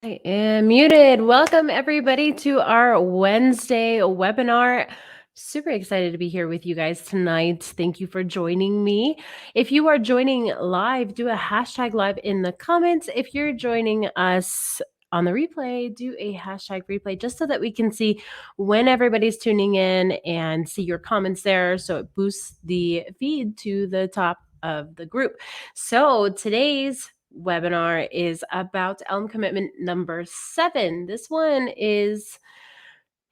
I am muted. Welcome, everybody, to our Wednesday webinar. Super excited to be here with you guys tonight. Thank you for joining me. If you are joining live, do a hashtag live in the comments. If you're joining us on the replay, do a hashtag replay just so that we can see when everybody's tuning in and see your comments there. So it boosts the feed to the top of the group. So today's webinar is about ELM commitment number 7. This one is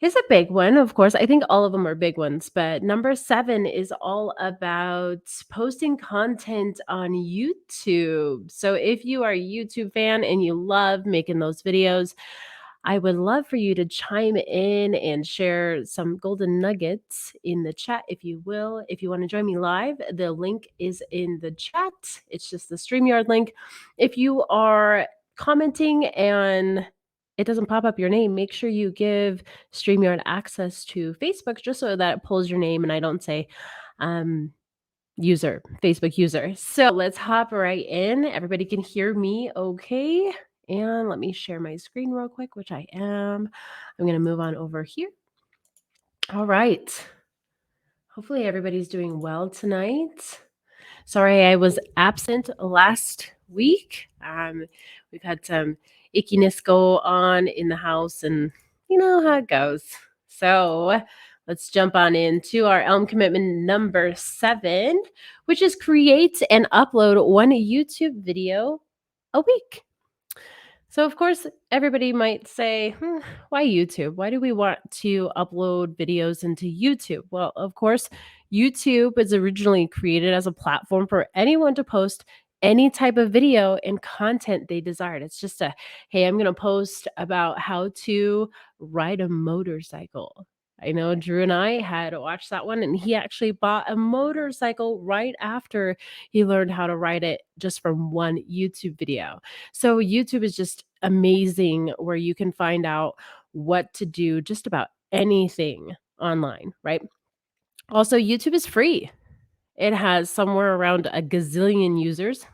a big one, of course. I think all of them are big ones, but number 7 is all about posting content on YouTube. So if you are a YouTube fan and you love making those videos, I would love for you to chime in and share some golden nuggets in the chat, if you will. If you want to join me live, the link is in the chat. It's just the StreamYard link. If you are commenting and it doesn't pop up your name, make sure you give StreamYard access to Facebook just so that it pulls your name and I don't say Facebook user. So let's hop right in. Everybody can hear me okay? And let me share my screen real quick, which I am. I'm going to move on over here. All right. Hopefully everybody's doing well tonight. Sorry I was absent last week. We've had some ickiness go on in the house, and you know how it goes. So let's jump on into our ELM commitment number 7, which is create and upload one YouTube video a week. So, of course, everybody might say, why YouTube? Why do we want to upload videos into YouTube? Well, of course, YouTube was originally created as a platform for anyone to post any type of video and content they desired. It's just hey, I'm going to post about how to ride a motorcycle. I know Drew and I had watched that one, and he actually bought a motorcycle right after he learned how to ride it just from one YouTube video. So YouTube is just amazing where you can find out what to do just about anything online, right? Also, YouTube is free. It has somewhere around a gazillion users,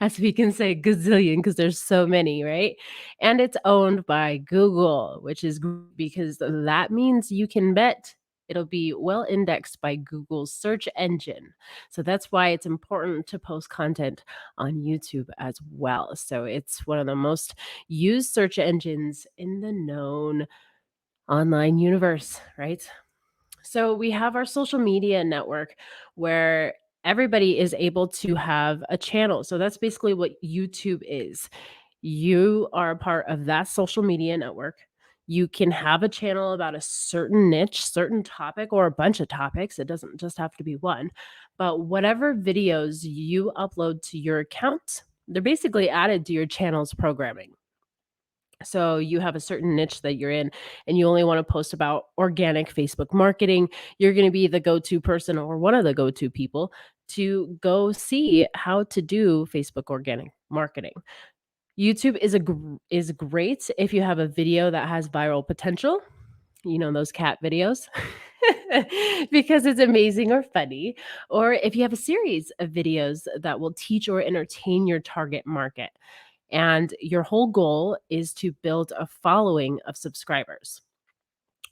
as we can say gazillion because there's so many, right? And it's owned by Google, which is because that means you can bet it'll be well indexed by Google's search engine. So that's why it's important to post content on YouTube as well. So it's one of the most used search engines in the known online universe, right? So we have our social media network where everybody is able to have a channel. So that's basically what YouTube is. You are a part of that social media network. You can have a channel about a certain niche, certain topic, or a bunch of topics. It doesn't just have to be one. But whatever videos you upload to your account, they're basically added to your channel's programming. So you have a certain niche that you're in and you only want to post about organic Facebook marketing. You're going to be the go-to person or one of the go-to people to go see how to do Facebook organic marketing. YouTube is great if you have a video that has viral potential. You know, those cat videos. Because it's amazing or funny, or if you have a series of videos that will teach or entertain your target market. And your whole goal is to build a following of subscribers.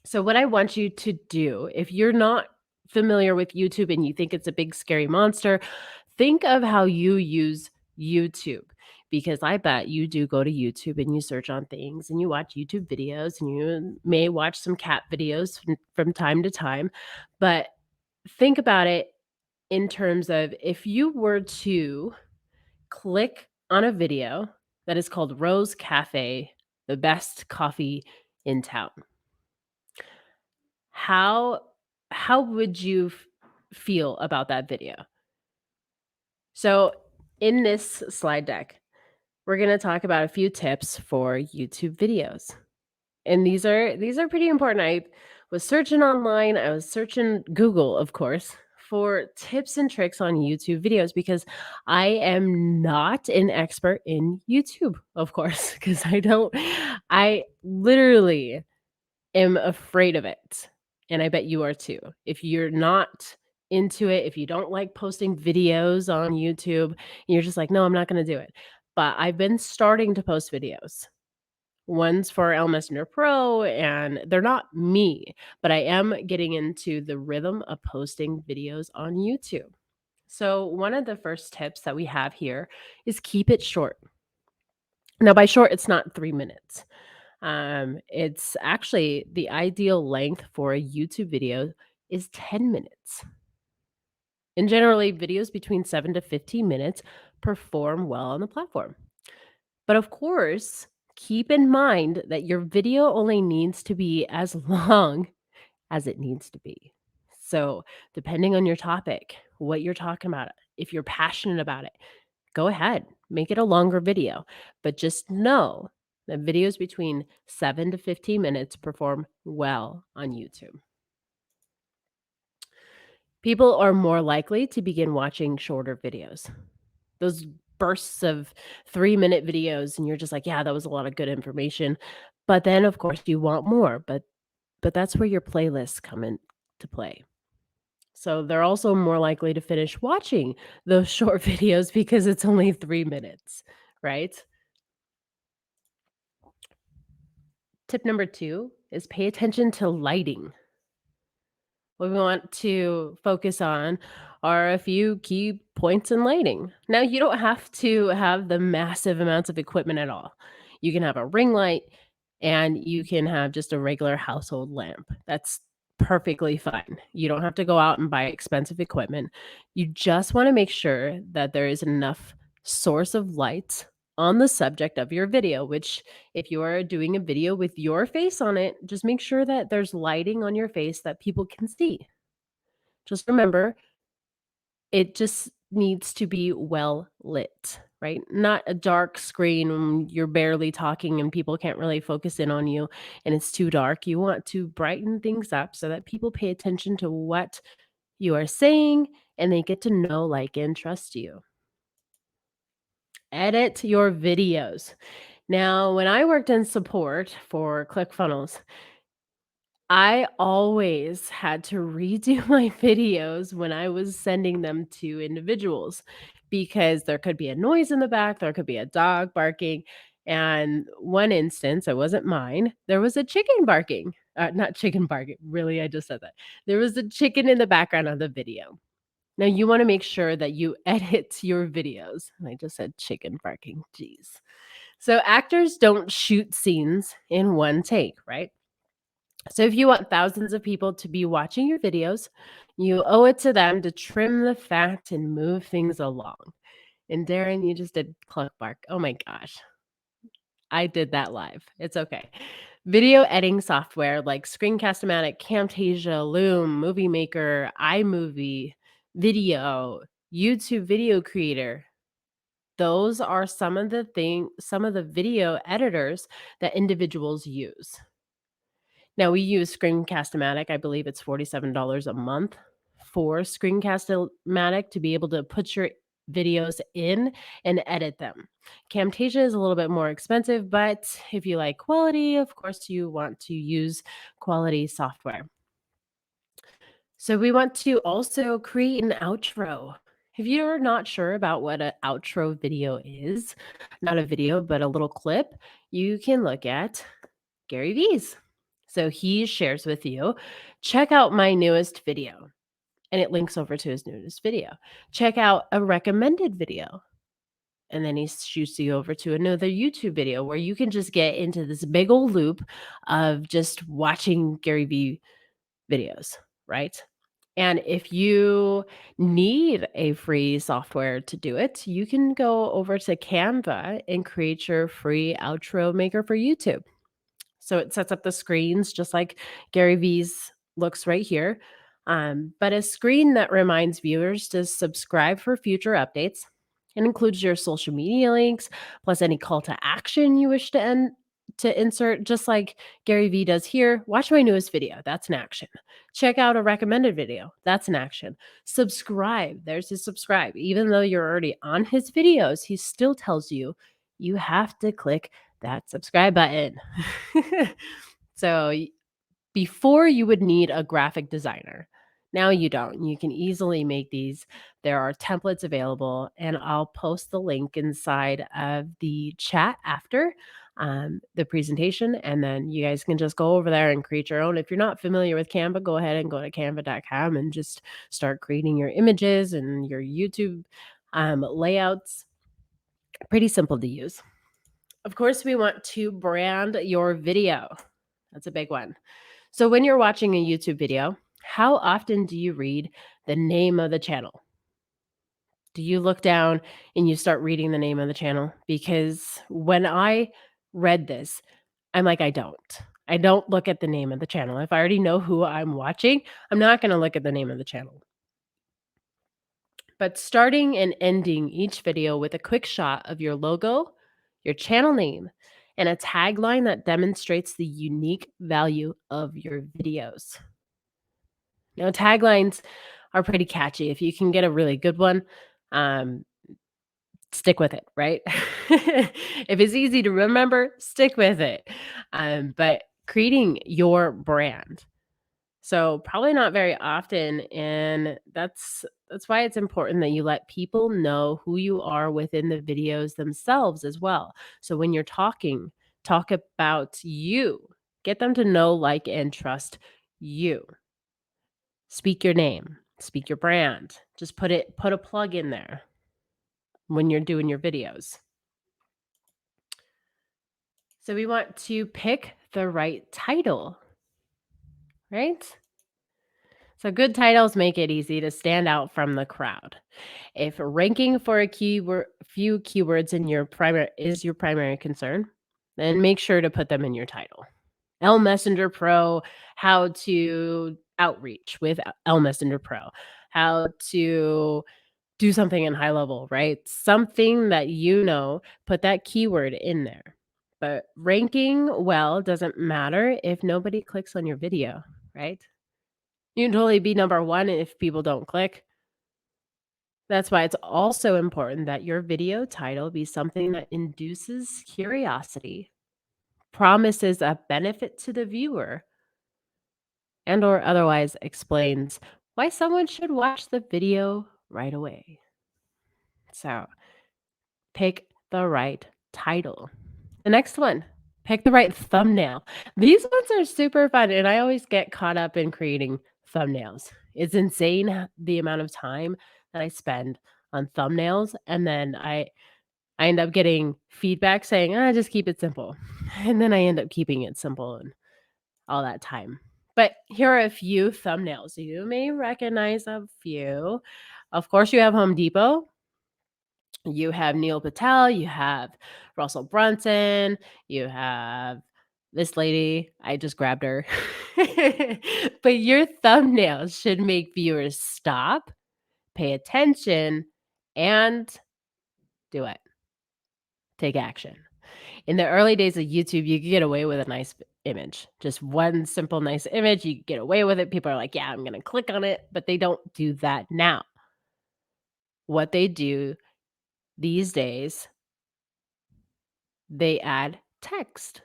So, what I want you to do, if you're not familiar with YouTube and you think it's a big scary monster, think of how you use YouTube. Because I bet you do go to YouTube and you search on things and you watch YouTube videos and you may watch some cat videos from time to time. But think about it in terms of if you were to click on a video that is called Rose Cafe, the best coffee in town. How would you feel about that video? So, in this slide deck, we're going to talk about a few tips for YouTube videos. And these are pretty important. I was searching online, I was searching Google, of course, for tips and tricks on YouTube videos because I am not an expert in YouTube, of course, because I literally am afraid of it. And I bet you are too. If you're not into it, if you don't like posting videos on YouTube, you're just like, no, I'm not going to do it. But I've been starting to post videos. One's for ELM Messenger Pro, and they're not me, but I am getting into the rhythm of posting videos on YouTube. So, one of the first tips that we have here is keep it short. Now, by short, it's not 3 minutes. It's actually the ideal length for a YouTube video is 10 minutes. And generally, videos between 7 to 15 minutes perform well on the platform. But of course, keep in mind that your video only needs to be as long as it needs to be. So, depending on your topic, what you're talking about, if you're passionate about it, go ahead, make it a longer video. But just know that videos between 7 to 15 minutes perform well on YouTube. People are more likely to begin watching shorter videos. Those bursts of 3-minute videos, and you're just like, "Yeah, that was a lot of good information." But then, of course, you want more, but that's where your playlists come into play. So they're also more likely to finish watching those short videos because it's only 3 minutes, right? Tip number 2 is pay attention to lighting. What we want to focus on are a few key points in lighting. Now, you don't have to have the massive amounts of equipment at all. You can have a ring light and you can have just a regular household lamp. That's perfectly fine. You don't have to go out and buy expensive equipment. You just want to make sure that there is enough source of light on the subject of your video, which if you are doing a video with your face on it, just make sure that there's lighting on your face that people can see. Just remember, it just needs to be well lit, right? Not a dark screen when you're barely talking and people can't really focus in on you and it's too dark. You want to brighten things up so that people pay attention to what you are saying and they get to know, like, and trust you. Edit your videos. Now, when I worked in support for ClickFunnels, I always had to redo my videos when I was sending them to individuals because there could be a noise in the back, there could be a dog barking. And one instance, it wasn't mine, there was a chicken barking. Not chicken barking, really, I just said that. There was a chicken in the background of the video. Now, you want to make sure that you edit your videos. And I just said chicken barking, geez. So, actors don't shoot scenes in one take, right? So if you want thousands of people to be watching your videos, you owe it to them to trim the fat and move things along. And Darren, you just did cluck bark. Oh my gosh. I did that live. It's okay. Video editing software like Screencast-O-Matic, Camtasia, Loom, Movie Maker, iMovie, Video, YouTube Video Creator. Those are some of the video editors that individuals use. Now we use Screencast-O-Matic, I believe it's $47 a month for Screencast-O-Matic to be able to put your videos in and edit them. Camtasia is a little bit more expensive, but if you like quality, of course, you want to use quality software. So we want to also create an outro. If you're not sure about what an outro video is, not a video, but a little clip, you can look at Gary V's. So he shares with you, check out my newest video, and it links over to his newest video. Check out a recommended video, and then he shoots you over to another YouTube video where you can just get into this big old loop of just watching Gary V videos, right? And if you need a free software to do it, you can go over to Canva and create your free outro maker for YouTube. So it sets up the screens just like Gary V's looks right here. But a screen that reminds viewers to subscribe for future updates and includes your social media links, plus any call to action you wish to insert, just like Gary V does here. Watch my newest video. That's an action. Check out a recommended video. That's an action. Subscribe. There's his subscribe. Even though you're already on his videos, he still tells you you have to click that subscribe button. So before you would need a graphic designer. Now you don't. You can easily make these. There are templates available, and I'll post the link inside of the chat after. the presentation, and then you guys can just go over there and create your own. If you're not familiar with Canva, go ahead and go to canva.com and just start creating your images and your YouTube layouts. Pretty simple to use. Of course, we want to brand your video. That's a big one. So when you're watching a YouTube video, how often do you read the name of the channel? Do you look down and you start reading the name of the channel? Because when I read this, I'm like, I don't. I don't look at the name of the channel. If I already know who I'm watching, I'm not going to look at the name of the channel. But starting and ending each video with a quick shot of your logo, your channel name, and a tagline that demonstrates the unique value of your videos. Now, taglines are pretty catchy. If you can get a really good one, um, stick with it, right? If it's easy to remember, stick with it. But creating your brand. So probably not very often, and that's why it's important that you let people know who you are within the videos themselves as well. So when you're talking, talk about you. Get them to know, like, and trust you. Speak your name, speak your brand. Just put a plug in there when you're doing your videos. So we want to pick the right title, right? So good titles make it easy to stand out from the crowd. If ranking for a few keywords in your primary concern, then make sure to put them in your title. L Messenger Pro, how to outreach with L Messenger Pro, how to do something in high level, right? Something that put that keyword in there. But ranking well doesn't matter if nobody clicks on your video, right? You can totally be number 1 if people don't click. That's why it's also important that your video title be something that induces curiosity, promises a benefit to the viewer, and or otherwise explains why someone should watch the video right away. So, pick the right title. The next one, pick the right thumbnail. These ones are super fun, and I always get caught up in creating thumbnails. It's insane the amount of time that I spend on thumbnails, and then I end up getting feedback saying, just keep it simple." And then I end up keeping it simple and all that time. But here are a few thumbnails. You may recognize a few. Of course, you have Home Depot. You have Neil Patel, you have Russell Brunson, you have this lady, I just grabbed her. But your thumbnails should make viewers stop, pay attention, and do it. Take action. In the early days of YouTube, you could get away with a nice image. Just one simple, nice image, you could get away with it. People are like, yeah, I'm going to click on it, but they don't do that now. What they do these days, they add text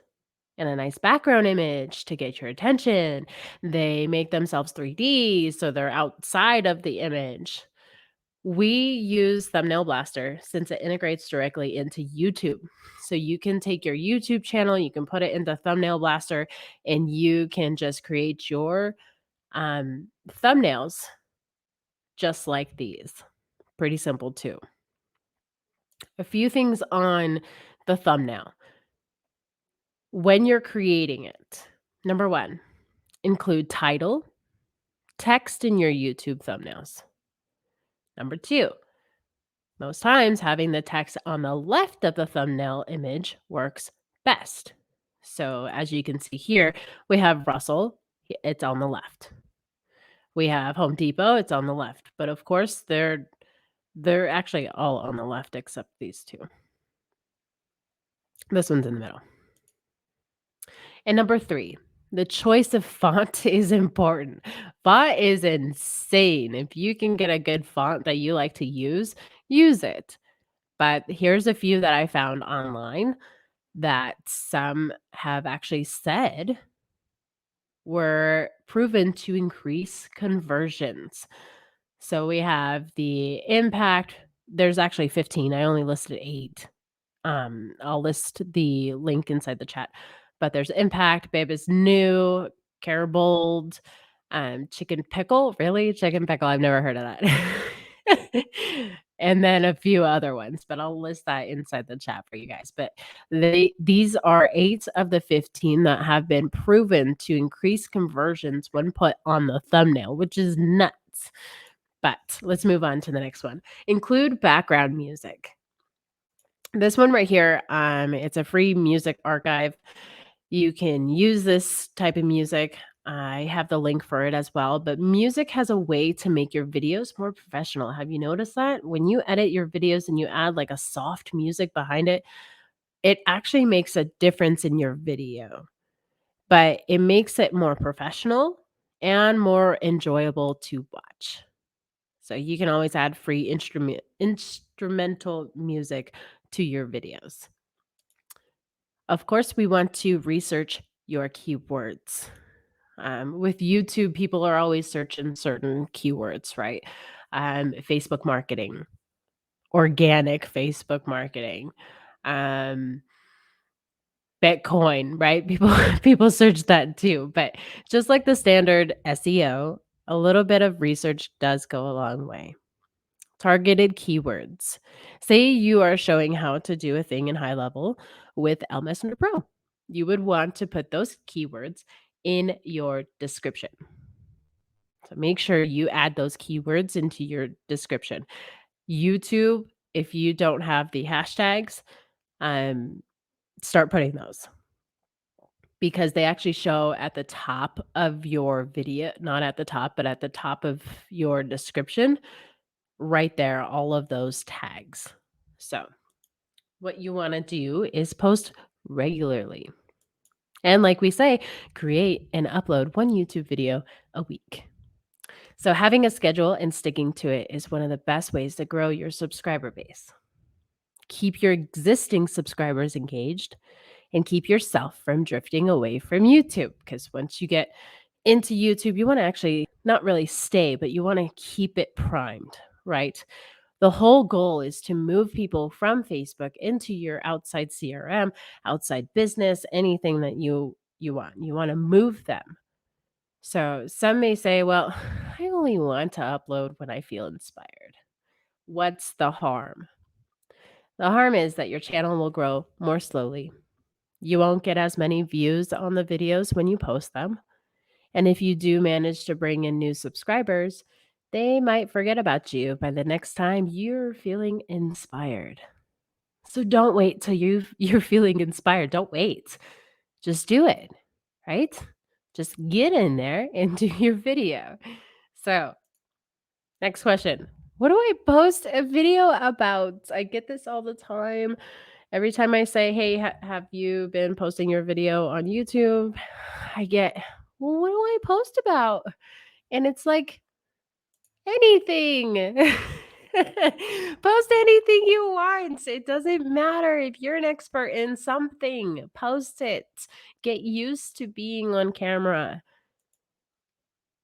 and a nice background image to get your attention. They make themselves 3D, so they're outside of the image. We use Thumbnail Blaster since it integrates directly into YouTube. So you can take your YouTube channel, you can put it into Thumbnail Blaster, and you can just create your thumbnails just like these. Pretty simple too. A few things on the thumbnail. When you're creating it, number 1, include title, text in your YouTube thumbnails. Number 2, most times having the text on the left of the thumbnail image works best. So as you can see here, we have Russell, it's on the left. We have Home Depot, it's on the left. But of course, they're actually all on the left except these 2. This one's in the middle. And number 3, the choice of font is important. Font is insane. If you can get a good font that you like to use it. But here's a few that I found online that some have actually said were proven to increase conversions. So we have the Impact. There's actually 15. I only listed 8. I'll list the link inside the chat. But there's Impact, Babe is New, Carabold, Chicken Pickle. Really? Chicken Pickle? I've never heard of that. And then a few other ones, but I'll list that inside the chat for you guys. But these are 8 of the 15 that have been proven to increase conversions when put on the thumbnail, which is nuts. But let's move on to the next one. Include background music. This one right here, it's a free music archive. You can use this type of music. I have the link for it as well, but music has a way to make your videos more professional. Have you noticed that? When you edit your videos and you add like a soft music behind it, it actually makes a difference in your video, but it makes it more professional and more enjoyable to watch. So you can always add free instrumental music to your videos. Of course, we want to research your keywords. With YouTube, people are always searching certain keywords, right? Facebook marketing, organic Facebook marketing, um, Bitcoin, right? People search that too. But just like the standard SEO, a little bit of research does go a long way. Targeted keywords. Say you are showing how to do a thing in high level with ELM Messenger Pro. You would want to put those keywords in your description. So make sure you add those keywords into your description. YouTube, if you don't have the hashtags, start putting those because they actually show at the top of your video, not at the top, but at the top of your description. Right there, all of those tags. So, what you want to do is post regularly. And like we say, create and upload one YouTube video a week. So, having a schedule and sticking to it is one of the best ways to grow your subscriber base. Keep your existing subscribers engaged and keep yourself from drifting away from YouTube. Because once you get into YouTube, you want to actually not really stay, but you want to keep it primed, right? The whole goal is to move people from Facebook into your outside CRM, outside business, anything that you want. You want to move them. So some may say, well, I only want to upload when I feel inspired. What's the harm? The harm is that your channel will grow more slowly. You won't get as many views on the videos when you post them. And if you do manage to bring in new subscribers, they might forget about you by the next time you're feeling inspired. So don't wait till you're feeling inspired. Don't wait. Just do it, right? Just get in there and do your video. So, next question. What do I post a video about? I get this all the time. Every time I say, "Hey, have you been posting your video on YouTube?" I get, "Well, what do I post about?" And it's like, anything. Post anything you want. It doesn't matter if you're an expert in something. Post it. Get used to being on camera.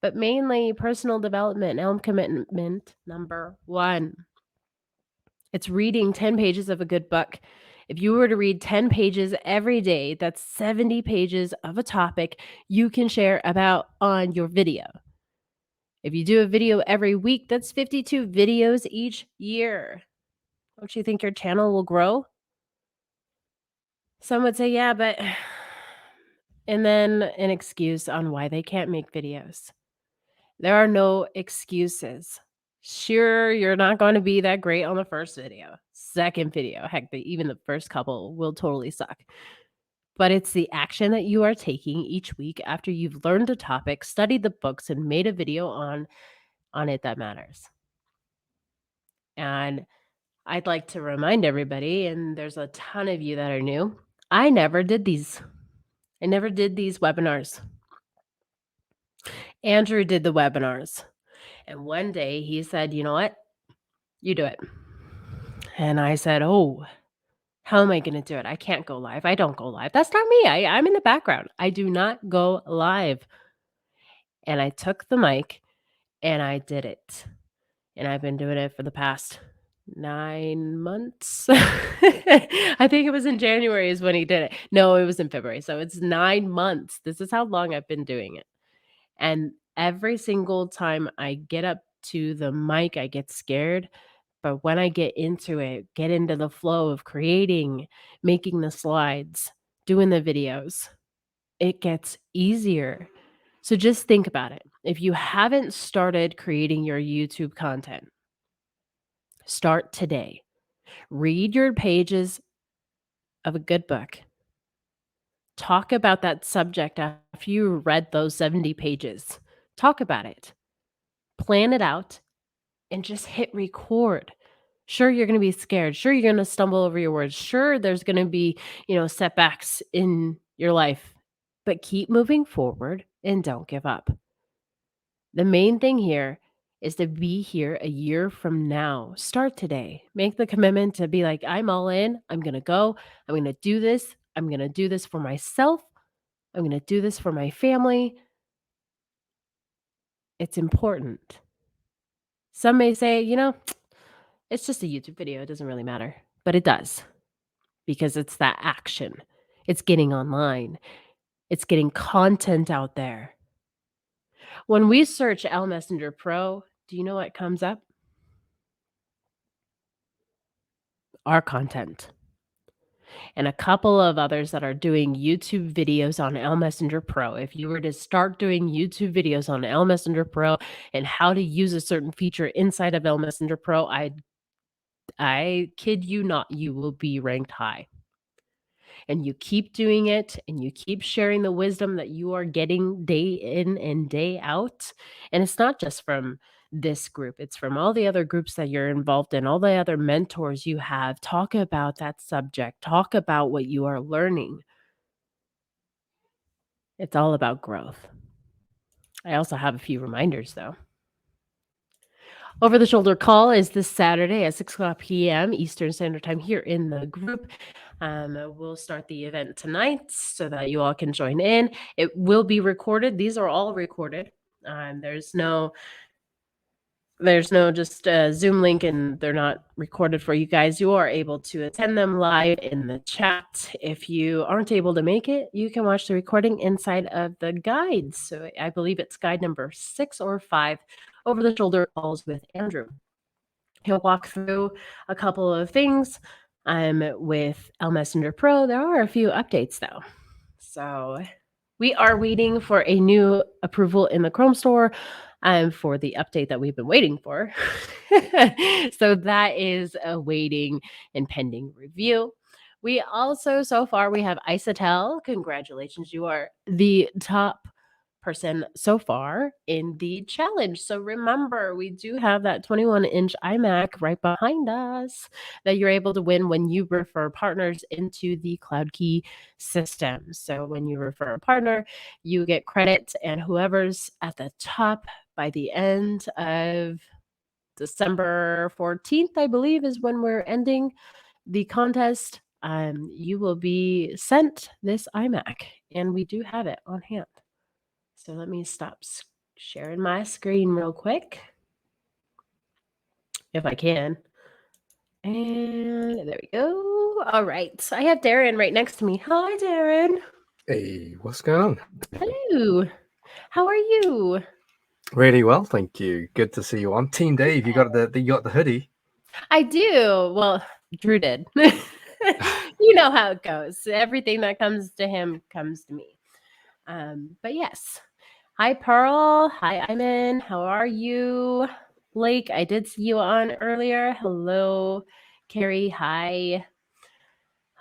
But mainly personal development, ELM commitment number 1. It's reading 10 pages of a good book. If you were to read 10 pages every day, that's 70 pages of a topic you can share about on your video. If you do a video every week, that's 52 videos each year. Don't you think your channel will grow? Some would say, yeah, but and then an excuse on why they can't make videos. There are no excuses. Sure, you're not going to be that great on the first video, second video. Heck, even the first couple will totally suck. But it's the action that you are taking each week after you've learned a topic, studied the books, and made a video on it that matters. And I'd like to remind everybody, and there's a ton of you that are new, I never did these. I never did these webinars. Andrew did the webinars. And one day he said, you know what? You do it. And I said, oh, how am I going to do it? I can't go live. I don't go live. That's not me. I'm in the background. I do not go live. And I took the mic and I did it. And I've been doing it for the past 9 months. I think it was in January is when he did it. No, it was in February. So it's 9 months. This is how long I've been doing it. And every single time I get up to the mic, I get scared. But when I get into it, get into the flow of creating, making the slides, doing the videos, it gets easier. So just think about it. If you haven't started creating your YouTube content, start today. Read your pages of a good book. Talk about that subject after you read those 70 pages. Talk about it. Plan it out and just hit record. Sure, you're going to be scared. Sure, you're going to stumble over your words. Sure, there's going to be, setbacks in your life, but keep moving forward and don't give up. The main thing here is to be here a year from now. Start today. Make the commitment to be like, I'm all in. I'm going to go. I'm going to do this. I'm going to do this for myself. I'm going to do this for my family. It's important. Some may say, it's just a YouTube video. It doesn't really matter. But it does, because it's that action. It's getting online. It's getting content out there. When we search L Messenger Pro, do you know what comes up? Our content. And a couple of others that are doing YouTube videos on L Messenger Pro. If you were to start doing YouTube videos on L Messenger Pro and how to use a certain feature inside of L Messenger Pro, I kid you not, you will be ranked high. And you keep doing it and you keep sharing the wisdom that you are getting day in and day out. And it's not just from this group, it's from all the other groups that you're involved in, all the other mentors you have. Talk about that subject, talk about what you are learning. It's all about growth. I also have a few reminders though. Over the Shoulder Call is this Saturday at 6 o'clock p.m. Eastern Standard Time here in the group. We'll start the event tonight so that you all can join in. It will be recorded. These are all recorded. There's no just a Zoom link and they're not recorded for you guys. You are able to attend them live in the chat. If you aren't able to make it, you can watch the recording inside of the guides. So I believe it's guide number 6 or 5, Over the Shoulder Calls with Andrew. He'll walk through a couple of things with L Messenger Pro. There are a few updates though. So we are waiting for a new approval in the Chrome store for the update that we've been waiting for. So that is awaiting and pending review. We also, so far, we have Isatel. Congratulations, you are the top person so far in the challenge. So remember, we do have that 21-inch iMac right behind us that you're able to win when you refer partners into the Cloud Key system. So when you refer a partner, you get credit, and whoever's at the top by the end of December 14th, I believe, is when we're ending the contest. You will be sent this iMac, and we do have it on hand. So let me stop sharing my screen real quick, if I can. And there we go. All right. So I have Darren right next to me. Hi, Darren. Hey, what's going on? Hello. How are you? Really well, thank you. Good to see you on. Team Dave, you got the hoodie. I do. Well, Drew did. You know how it goes. Everything that comes to him comes to me. But yes. Hi, Pearl. Hi, Iman. How are you? Blake, I did see you on earlier. Hello. Carrie, hi.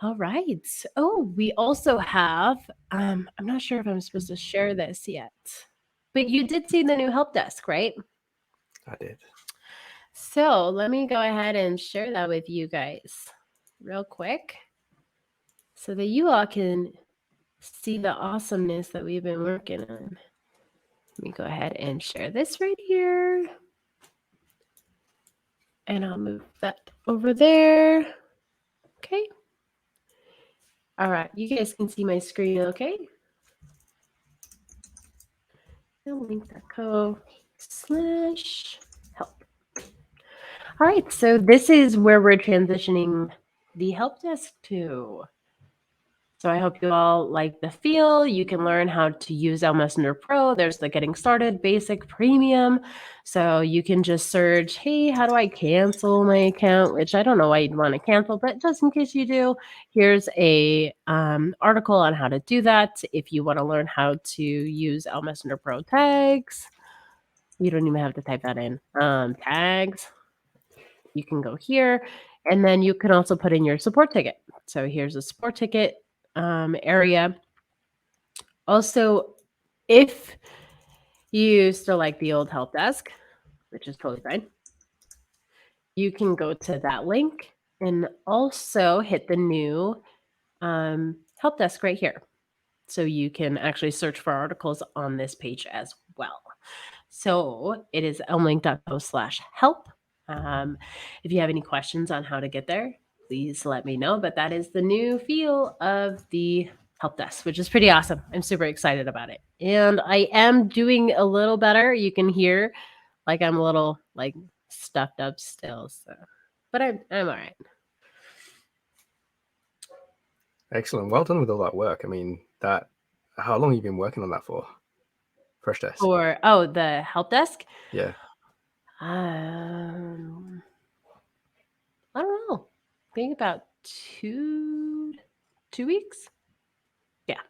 All right. Oh, we also have, I'm not sure if I'm supposed to share this yet, but you did see the new help desk, right? I did. So let me go ahead and share that with you guys real quick so that you all can see the awesomeness that we've been working on. Let me go ahead and share this right here. And I'll move that over there. Okay. All right. You guys can see my screen, okay? Link.co/help. All right, so this is where we're transitioning the help desk to. So I hope you all like the feel. You can learn how to use ELM Messenger Pro. There's the getting started, basic, premium. So you can just search, hey, how do I cancel my account? Which I don't know why you'd want to cancel, but just in case you do, here's a article on how to do that. If you want to learn how to use ELM Messenger Pro tags, you don't even have to type that in. Tags, you can go here, and then you can also put in your support ticket. So here's a support ticket area. Also, if you still like the old help desk, which is totally fine, you can go to that link and also hit the new help desk right here. So you can actually search for articles on this page as well. So it is elmlink.co/help. If you have any questions on how to get there, please let me know. But that is the new feel of the help desk, which is pretty awesome. I'm super excited about it. And I am doing a little better. You can hear like I'm a little like stuffed up still. So but I'm all right. Excellent. Well done with all that work. I mean, that. How long have you been working on that for? Fresh desk. For the help desk. Yeah. I don't know. I think about 2 weeks. Yeah.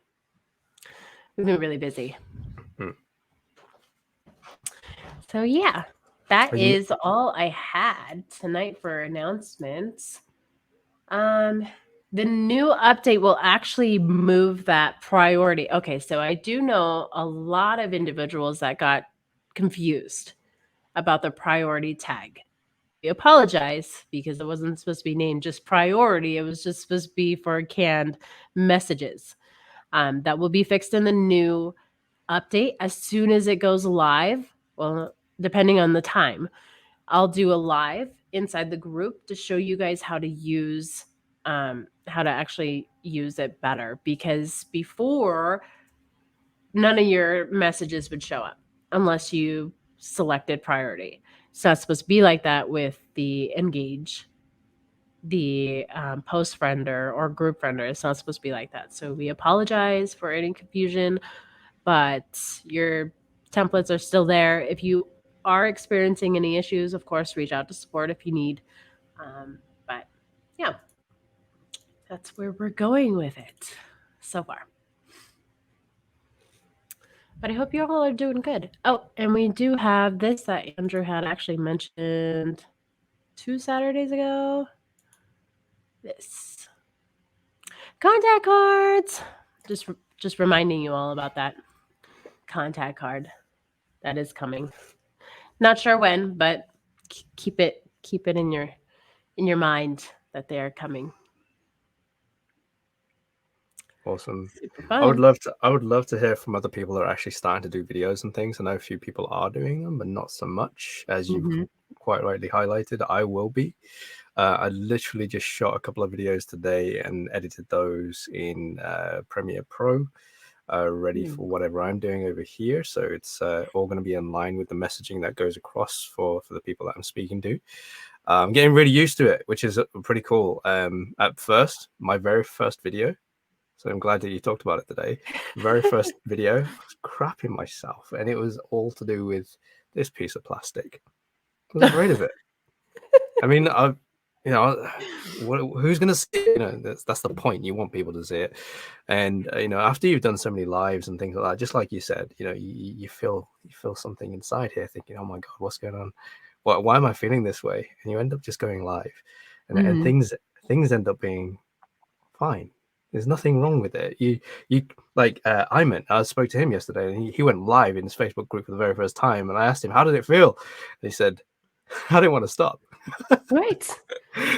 We've been really busy. Hmm. So yeah, that Are you, is all I had tonight for announcements. The new update will actually move that priority. Okay, so I do know a lot of individuals that got confused about the priority tag. We apologize because it wasn't supposed to be named just priority. It was just supposed to be for canned messages. That will be fixed in the new update as soon as it goes live. Well, depending on the time, I'll do a live inside the group to show you guys how to use how to actually use it better, because before none of your messages would show up unless you selected priority. It's not supposed to be like that with the engage, the post friender or group friender. It's not supposed to be like that. So we apologize for any confusion, but your templates are still there. If you are experiencing any issues, of course, reach out to support if you need. But yeah, that's where we're going with it so far. But I hope you all are doing good. Oh, and we do have this that Andrew had actually mentioned 2 Saturdays ago. This contact cards. Just reminding you all about that contact card that is coming. Not sure when, but keep it in your mind that they are coming. awesome. Super I would fun. love to hear from other people that are actually starting to do videos and things. I know a few people are doing them, but not so much as you've quite rightly highlighted. I will be. I literally just shot a couple of videos today and edited those in Premiere Pro, ready for whatever I'm doing over here. So it's all going to be in line with the messaging that goes across for the people that I'm speaking to. I'm getting really used to it, which is pretty cool. At first, my very first video, so I'm glad that you talked about it today. Very first video, I was crapping myself, and it was all to do with this piece of plastic. I was afraid of it. I mean, who's going to see it? You know, that's the point. You want people to see it, and after you've done so many lives and things like that, just like you said, you feel something inside here, thinking, oh my god, what's going on? Why am I feeling this way? And you end up just going live, and things end up being fine. There's nothing wrong with it. You like I spoke to him yesterday, and he went live in his Facebook group for the very first time, and I asked him, how did it feel? And he said, I didn't want to stop. Right.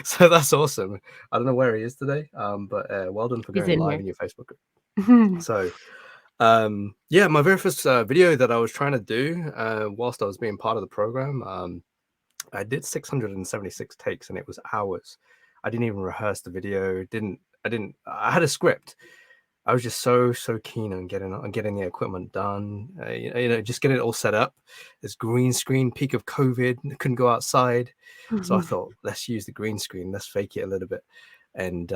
So that's awesome. I don't know where he is today, but well done for going live in your Facebook group. So yeah, my very first video that I was trying to do whilst I was being part of the program, I did 676 takes, and it was hours. I didn't even rehearse the video. I had a script. I was just so keen on getting the equipment done. Just getting it all set up. This green screen, peak of COVID, couldn't go outside, so I thought, let's use the green screen. Let's fake it a little bit, and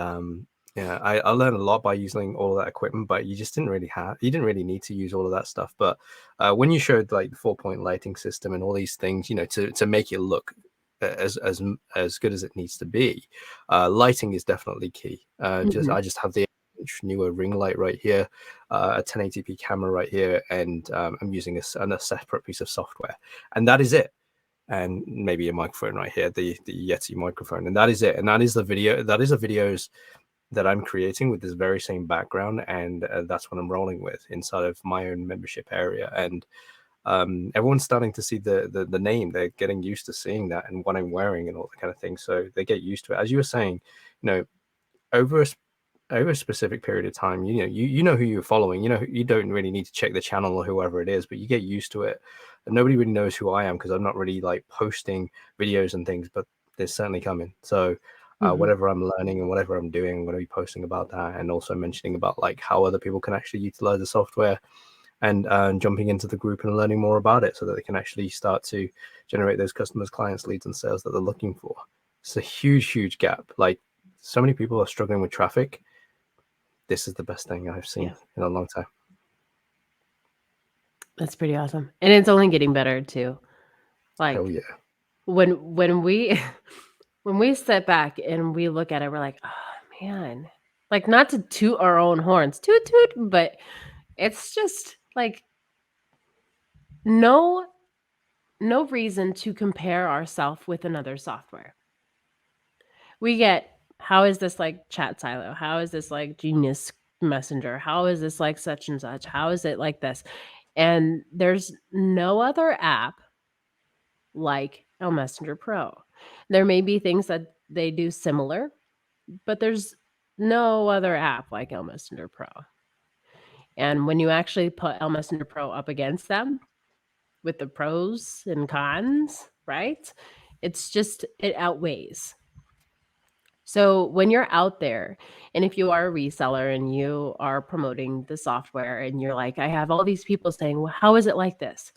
yeah, I learned a lot by using all of that equipment. But you didn't really need to use all of that stuff. But when you showed like the 4-point lighting system and all these things, to make it look as good as it needs to be, lighting is definitely key. I just have the newer ring light right here, a 1080p camera right here, and I'm using a separate piece of software, and that is it. And maybe a microphone right here, the Yeti microphone, and that is it. And that is the videos that I'm creating with this very same background, and that's what I'm rolling with inside of my own membership area. And everyone's starting to see the name. They're getting used to seeing that and what I'm wearing and all that kind of thing, so they get used to it. As you were saying, over a specific period of time, you know who you're following. You don't really need to check the channel or whoever it is, but you get used to it. And nobody really knows who I am because I'm not really like posting videos and things, but they're certainly coming. So whatever I'm learning and whatever I'm doing, I'm going to be posting about that, and also mentioning about like how other people can actually utilize the software, and jumping into the group and learning more about it so that they can actually start to generate those customers, clients, leads, and sales that they're looking for. It's a huge gap. Like, so many people are struggling with traffic. This is the best thing I've seen in a long time. That's pretty awesome. And it's only getting better too. Like, hell yeah. When we when we step back and we look at it, we're like, oh man. Like, not to toot our own horns, toot, but it's just like no reason to compare ourselves with another software. We get, how is this like Chat Silo? How is this like Genius Messenger? How is this like such and such? How is it like this? And there's no other app like ELM Messenger Pro. There may be things that they do similar, but there's no other app like ELM Messenger Pro. And when you actually put ELM Messenger Pro up against them with the pros and cons, right? It's just, it outweighs. So when you're out there, and if you are a reseller and you are promoting the software and you're like, I have all these people saying, well, how is it like this?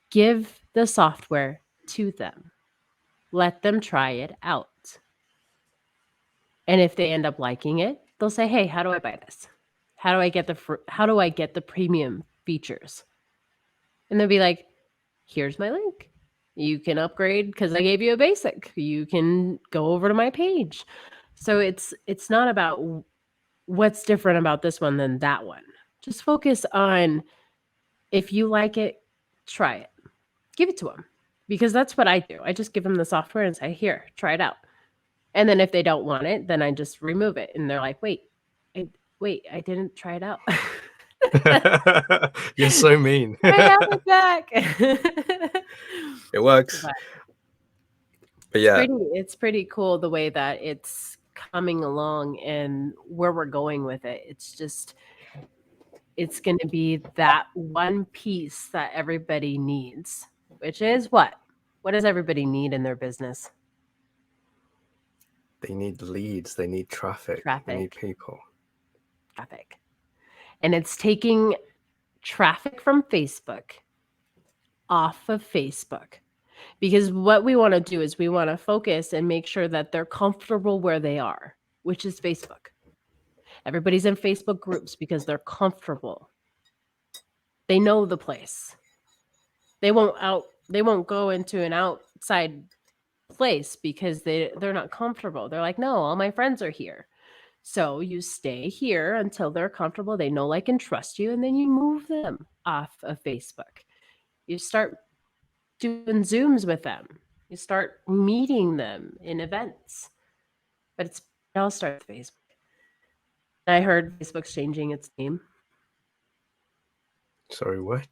Give the software to them. Let them try it out. And if they end up liking it, they'll say, hey, how do I buy this? How do I get the premium features? And they'll be like, here's my link. You can upgrade because I gave you a basic. You can go over to my page. So it's not about what's different about this one than that one. Just focus on, if you like it, try it. Give it to them. Because that's what I do. I just give them the software and say, here, try it out. And then if they don't want it, then I just remove it. And they're like, wait, I didn't try it out. You're so mean. I have it back. It works. But yeah, it's pretty cool the way that it's coming along and where we're going with it. It's just, it's going to be that one piece that everybody needs, which is what? What does everybody need in their business? They need leads. They need traffic. They need people. Traffic. And it's taking traffic from Facebook off of Facebook. Because what we want to do is we want to focus and make sure that they're comfortable where they are, which is Facebook. Everybody's in Facebook groups because they're comfortable. They know the place. They won't go into an outside place because they're not comfortable. They're like, no, all my friends are here. So you stay here until they're comfortable. They know, like, and trust you, and then you move them off of Facebook. You start doing Zooms with them. You start meeting them in events. But it all starts with Facebook. I heard Facebook's changing its name. Sorry, what?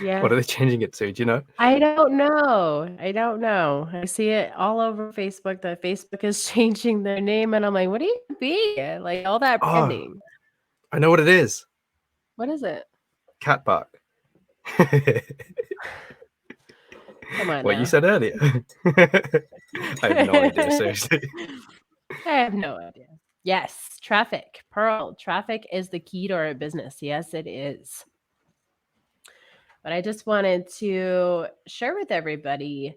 Yeah. What are they changing it to? Do you know? I don't know. I see it all over Facebook that Facebook is changing their name, and I'm like, what do you be? Like, all that branding. I know what it is. What is it? Cat bark. Come on. What now. You said earlier. I have no idea, seriously. I have no idea. Yes, traffic. Pearl, traffic is the key to our business. Yes, it is. But I just wanted to share with everybody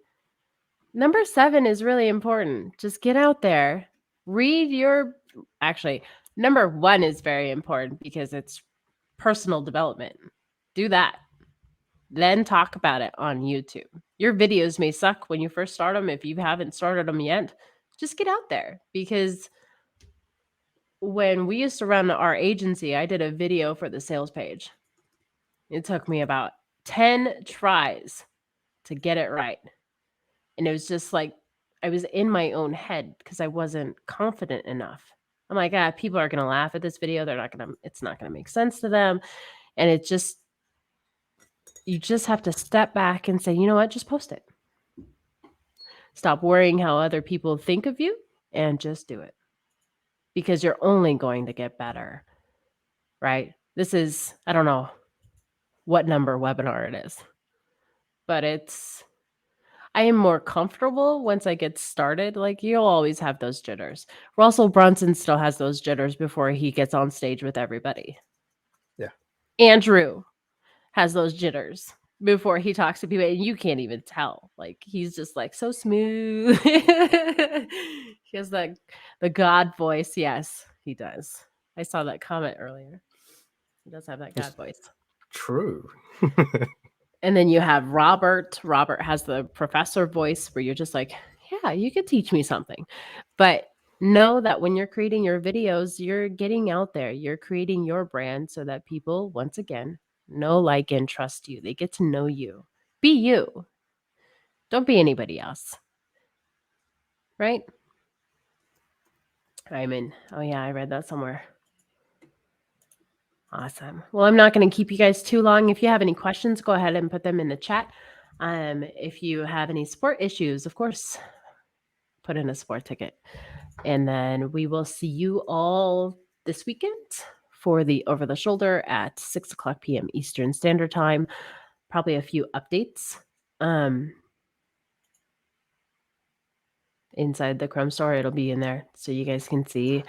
number 7 is really important. Just get out there. Actually, number 1 is very important because it's personal development. Do that. Then talk about it on YouTube. Your videos may suck when you first start them. If you haven't started them yet, just get out there, because when we used to run our agency, I did a video for the sales page. It took me about 10 tries to get it right. And it was just like I was in my own head because I wasn't confident enough. I'm like, people are going to laugh at this video. It's not going to make sense to them. And you just have to step back and say, you know what, just post it. Stop worrying how other people think of you and just do it, because you're only going to get better, right? This is, I don't know what number webinar it is, but I am more comfortable once I get started. Like, you'll always have those jitters. Russell Brunson still has those jitters before he gets on stage with everybody. Yeah. Andrew has those jitters before he talks to people, and you can't even tell. Like, he's just like so smooth. He has the God voice. Yes, he does. I saw that comment earlier. He does have that God voice. True. And then you have Robert. Robert has the professor voice where you're just like, yeah, you could teach me something. But know that when you're creating your videos, you're getting out there. You're creating your brand so that people, once again, know, like, and trust you. They get to know you. Be you. Don't be anybody else. Right? Oh yeah, I read that somewhere. Awesome. Well, I'm not going to keep you guys too long. If you have any questions, go ahead and put them in the chat. If you have any support issues, of course, put in a support ticket. And then we will see you all this weekend for the Over the Shoulder at 6 o'clock p.m. Eastern Standard Time. Probably a few updates inside the Chrome store. It'll be in there so you guys can see.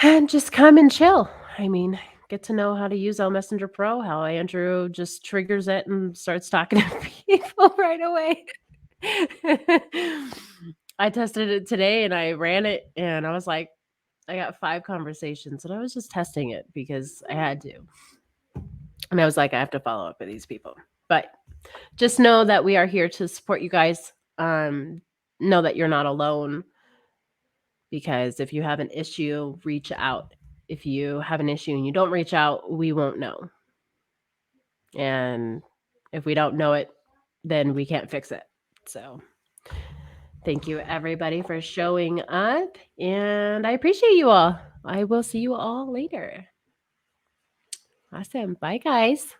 And just come and chill. I mean, get to know how to use ELM Messenger Pro, how Andrew just triggers it and starts talking to people right away. I tested it today and I ran it, and I was like, I got 5 conversations, and I was just testing it because I had to. And I was like, I have to follow up with these people. But just know that we are here to support you guys. Know that you're not alone, because if you have an issue, reach out. If you have an issue and you don't reach out, we won't know. And if we don't know it, then we can't fix it. So thank you, everybody, for showing up. And I appreciate you all. I will see you all later. Awesome. Bye, guys.